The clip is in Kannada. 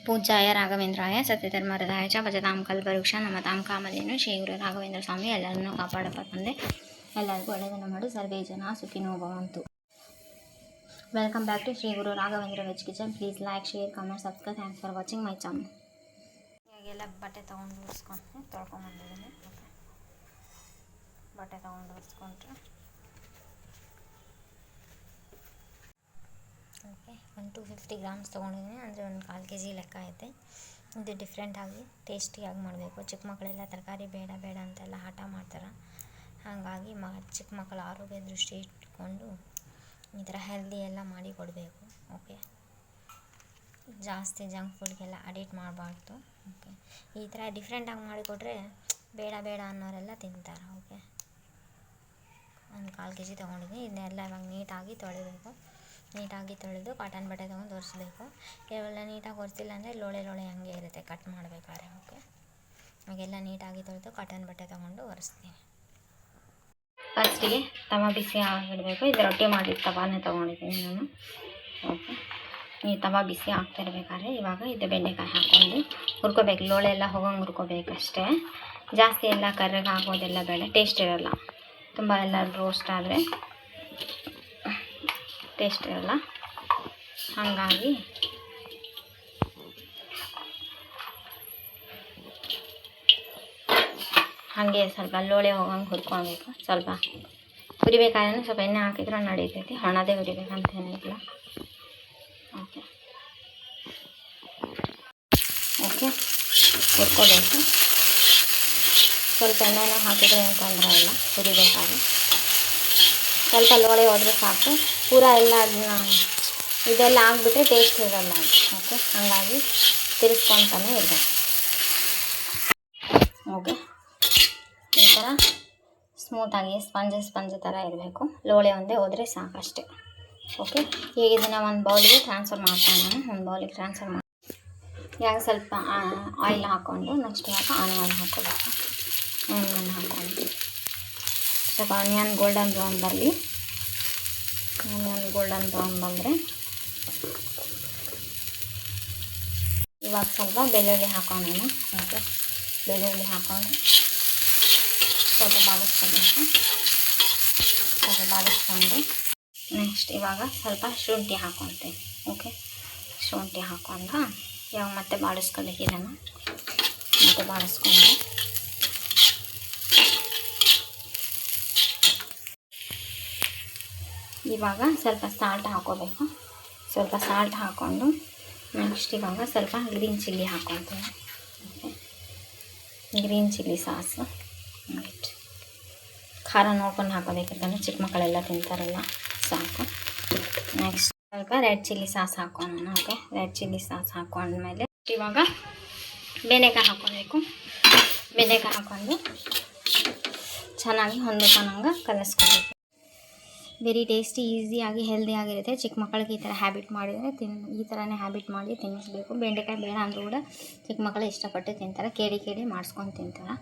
पूज्याय राघवेंद्राय सत्यधर्मरदाय च भजतां कल्पवृಕ್ಷ नमतां कामधेनु ಶ್ರೀ ಗುರು ರಾಘವೇಂದ್ರ ಸ್ವಾಮಿ ಎಲ್ಲರನ್ನೂ ಕಾಪಾಡಪ್ಪ ತಂದೆ. ಎಲ್ಲರಿಗೂ ಒಳ್ಳೆಯದನ್ನು ಮಾಡು. ಸರ್ವೇ ಜನ ಸುಖಿನೋ ಭವಂತು. Welcome back to Shri Guru Raghavendra veg kitchen. Please like, share, comment, subscribe. Thanks for watching my channel. ಇವಾಗೆಲ್ಲ ಬಟ್ಟೆ ತೊಗೊಂಡು ಒರೆಸ್ಕೊಂಡು ತೊಳ್ಕೊಂಬಂದಿದ್ದೀನಿ. ಬಟ್ಟೆ ತೊಗೊಂಡು ಒರೆಸ್ಕೊಂಡ್ರೆ ಓಕೆ. ಒಂದು 250 ಗ್ರಾಮ್ಸ್ ತೊಗೊಂಡಿದ್ದೀನಿ, ಅಂದರೆ ಒಂದು 1/4 kg ಲೆಕ್ಕ ಐತೆ. ಇದು ಡಿಫ್ರೆಂಟಾಗಿ ಟೇಸ್ಟಿಯಾಗಿ ಮಾಡಬೇಕು. ಚಿಕ್ಕ ಮಕ್ಕಳೆಲ್ಲ ತರಕಾರಿ ಬೇಡ ಬೇಡ ಅಂತೆಲ್ಲ ಹಠ ಮಾಡ್ತಾರೆ. ಹಾಗಾಗಿ ಚಿಕ್ಕ ಮಕ್ಕಳ ಆರೋಗ್ಯ ದೃಷ್ಟಿ ಇಟ್ಕೊಂಡು ಈ ಥರ ಹೆಲ್ದಿ ಎಲ್ಲ ಮಾಡಿ ಕೊಡಬೇಕು. ಓಕೆ, ಜಾಸ್ತಿ ಜಂಕ್ ಫುಡ್ಗೆಲ್ಲ ಅಡಿಕ್ಟ್ ಮಾಡಬಾರ್ದು. ಓಕೆ, ಈ ಥರ ಡಿಫ್ರೆಂಟಾಗಿ ಮಾಡಿಕೊಟ್ರೆ ಬೇಡ ಬೇಡ ಅನ್ನೋರೆಲ್ಲ ತಿಂತಾರೆ. ಓಕೆ, ಒಂದು 1/4 kg ತೊಗೊಂಡಿದ್ದೀನಿ. ಇದನ್ನೆಲ್ಲ ಇವಾಗ ನೀಟಾಗಿ ತೊಳಿಬೇಕು. ನೀಟಾಗಿ ತೊಳೆದು ಕಾಟನ್ ಬಟ್ಟೆ ತೊಗೊಂಡು ಒರೆಸ್ಬೇಕು. ಇವೆಲ್ಲ ನೀಟಾಗಿ ಒರೆಸಿಲ್ಲ ಅಂದರೆ ಲೋಳೆ ಲೋಳೆ ಹಂಗೆ ಇರುತ್ತೆ ಕಟ್ ಮಾಡಬೇಕಾದ್ರೆ. ಓಕೆ, ಹಾಗೆಲ್ಲ ನೀಟಾಗಿ ತೊಳೆದು ಕಾಟನ್ ಬಟ್ಟೆ ತೊಗೊಂಡು ಒರೆಸ್ತೀನಿ. ಫಸ್ಟಿಗೆ ತವ ಬಿಸಿ ಆಗಿಡಬೇಕು. ಇದು ರೊಟ್ಟಿ ಮಾಡಿದ ತವಾನೇ ತೊಗೊಂಡಿದ್ದೀನಿ ನಾನು. ಓಕೆ, ಈ ತವ ಬಿಸಿ ಆಗ್ತಿರ್ಬೇಕಾದ್ರೆ ಇವಾಗ ಇದು ಬೆಂಡೆಕಾಯಿ ಹಾಕ್ಕೊಂಡು ಹುರ್ಕೋಬೇಕು. ಲೋಳೆ ಎಲ್ಲ ಹೋಗಂಗೆ ಹುರ್ಕೋಬೇಕಷ್ಟೇ. ಜಾಸ್ತಿ ಎಲ್ಲ ಕರ್ರಗೆ ಆಗೋದೆಲ್ಲ ಬೇಡ, ಟೇಸ್ಟ್ ಇರೋಲ್ಲ. ತುಂಬ ಎಲ್ಲ ರೋಸ್ಟ್ ಆದರೆ ಟೇಸ್ಟ್ ಇರೋಲ್ಲ. ಹಾಗಾಗಿ ಹಾಗೆ ಸ್ವಲ್ಪ ಲೋಳೆ ಹೋಗಂಗೆ ಹುರ್ಕೊಳ್ಬೇಕು. ಸ್ವಲ್ಪ ಹುರಿಬೇಕಾದ್ರೆ ಸ್ವಲ್ಪ ಎಣ್ಣೆ ಹಾಕಿದ್ರೆ ನಡೀತೈತಿ, ಹಣದೇ ಹುರಿಬೇಕಂತೇನಿಲ್ಲ. ಓಕೆ ಓಕೆ ಹುರ್ಕೋಬೇಕು. ಸ್ವಲ್ಪ ಎಣ್ಣೆನೂ ಹಾಕಿದ್ರೆ ಏನು ತೊಂದರೆ ಇಲ್ಲ. ಹುರಿಬೇಕಾದ್ರೆ ಸ್ವಲ್ಪ ಲೋಳೆ ಹೋದರೆ ಸಾಕು. ಪೂರ ಎಲ್ಲ ಅದನ್ನ ಇದೆಲ್ಲ ಆಗಿಬಿಟ್ರೆ ಟೇಸ್ಟ್ ಇರೋಲ್ಲ. ಓಕೆ, ಹಾಗಾಗಿ ತಿರ್ಸ್ಕೊತಾನೆ ಇರಬೇಕು. ಓಕೆ, ಈ ಥರ ಸ್ಮೂತಾಗಿ ಸ್ಪಂಜ್ ಥರ ಇರಬೇಕು. ಲೋಳೆ ಒಂದೇ ಹೋದರೆ ಸಾಕಷ್ಟೆ. ಓಕೆ, ಈಗ ಇದನ್ನು ಒಂದು ಬೌಲಿಗೆ ಟ್ರಾನ್ಸ್ಫರ್ ಮಾಡ್ಕೊಂಡು ಒಂದು ಬೌಲಿಗೆ ಟ್ರಾನ್ಸ್ಫರ್ ಮಾಡಿ ಇವಾಗ ಸ್ವಲ್ಪ ಆಯಿಲ್ ಹಾಕ್ಕೊಂಡು ನೆಕ್ಸ್ಟ್ ಇವಾಗ ಆನಿಯನ್ ಹಾಕ್ಕೋಬೇಕು. ಆನಿಯನ್ ಹಾಕ್ಕೊಂಡು ಸ್ವಲ್ಪ ಆನಿಯನ್ ಗೋಲ್ಡನ್ ಬ್ರೌನ್ ಬರಲಿ. ಆನಿಯನ್ ಗೋಲ್ಡನ್ ಬ್ರೌನ್ ಬಂದರೆ ಇವಾಗ ಸ್ವಲ್ಪ ಬೆಳ್ಳುಳ್ಳಿ ಹಾಕೋಣ. ಓಕೆ, ಬೆಳ್ಳುಳ್ಳಿ ಹಾಕೊಂಡು ಸ್ವಲ್ಪ ಬಾಡಿಸ್ಕೊಬೇಕು. ಸ್ವಲ್ಪ ಬಾಡಿಸ್ಕೊಂಡು ನೆಕ್ಸ್ಟ್ ಇವಾಗ ಸ್ವಲ್ಪ ಶುಂಠಿ ಹಾಕ್ಕೊಳ್ತೀನಿ. ಓಕೆ, ಶುಂಠಿ ಹಾಕ್ಕೊಂಡು ಇವಾಗ ಮತ್ತೆ ಬಾಡಿಸ್ಕೊಬೇಕು. ಇದನ್ನು ಮತ್ತೆ ಬಾಡಿಸ್ಕೊಂಡು ಇವಾಗ ಸ್ವಲ್ಪ ಸಾಲ್ಟ್ ಹಾಕ್ಕೋಬೇಕು. ಸ್ವಲ್ಪ ಸಾಲ್ಟ್ ಹಾಕ್ಕೊಂಡು ನೆಕ್ಸ್ಟ್ ಇವಾಗ ಸ್ವಲ್ಪ ಗ್ರೀನ್ ಚಿಲ್ಲಿ ಹಾಕ್ಕೊಳ್ತೀನಿ. ಓಕೆ, ಗ್ರೀನ್ ಚಿಲ್ಲಿ ಸಾಸು ಖಾರ ನೋಡ್ಕೊಂಡು ಹಾಕೋಬೇಕು, ಯಾಕಂದರೆ ಚಿಕ್ಕ ಮಕ್ಕಳೆಲ್ಲ ತಿಂತಾರಲ್ಲ, ಸಾಕು. ನೆಕ್ಸ್ಟ್ ಸ್ವಲ್ಪ ರೆಡ್ ಚಿಲ್ಲಿ ಸಾಸ್ ಹಾಕೋಣ. ಓಕೆ, ರೆಡ್ ಚಿಲ್ಲಿ ಸಾಸ್ ಹಾಕೊಂಡ್ಮೇಲೆ ಇವಾಗ ಬೆಂಡೆಕಾಯಿ ಹಾಕ್ಕೋಬೇಕು. ಬೆಂಡೆಕಾಯಿ ಹಾಕ್ಕೊಂಡು ಚೆನ್ನಾಗಿ ಹೊಂದ್ಕೊಂಡಂಗೆ ಕಲಿಸ್ಕೋಬೇಕು. ವೆರಿ ಟೇಸ್ಟಿ, ಈಸಿಯಾಗಿ ಹೆಲ್ದಿಯಾಗಿರುತ್ತೆ. ಚಿಕ್ಕ ಮಕ್ಕಳಿಗೆ ಈ ಥರ ಹ್ಯಾಬಿಟ್ ಮಾಡಿದರೆ ಈ ಥರನೇ ಹ್ಯಾಬಿಟ್ ಮಾಡಿ ತಿನ್ನಿಸ್ಬೇಕು. ಬೆಂಡೆಕಾಯಿ ಬೇಡ ಅಂದರೂ ಕೂಡ ಚಿಕ್ಕ ಮಕ್ಕಳು ಇಷ್ಟಪಟ್ಟು ತಿಂತಾರೆ. ಕೇಳಿ ಮಾಡಿಸ್ಕೊಂಡು ತಿಂತಾರೆ.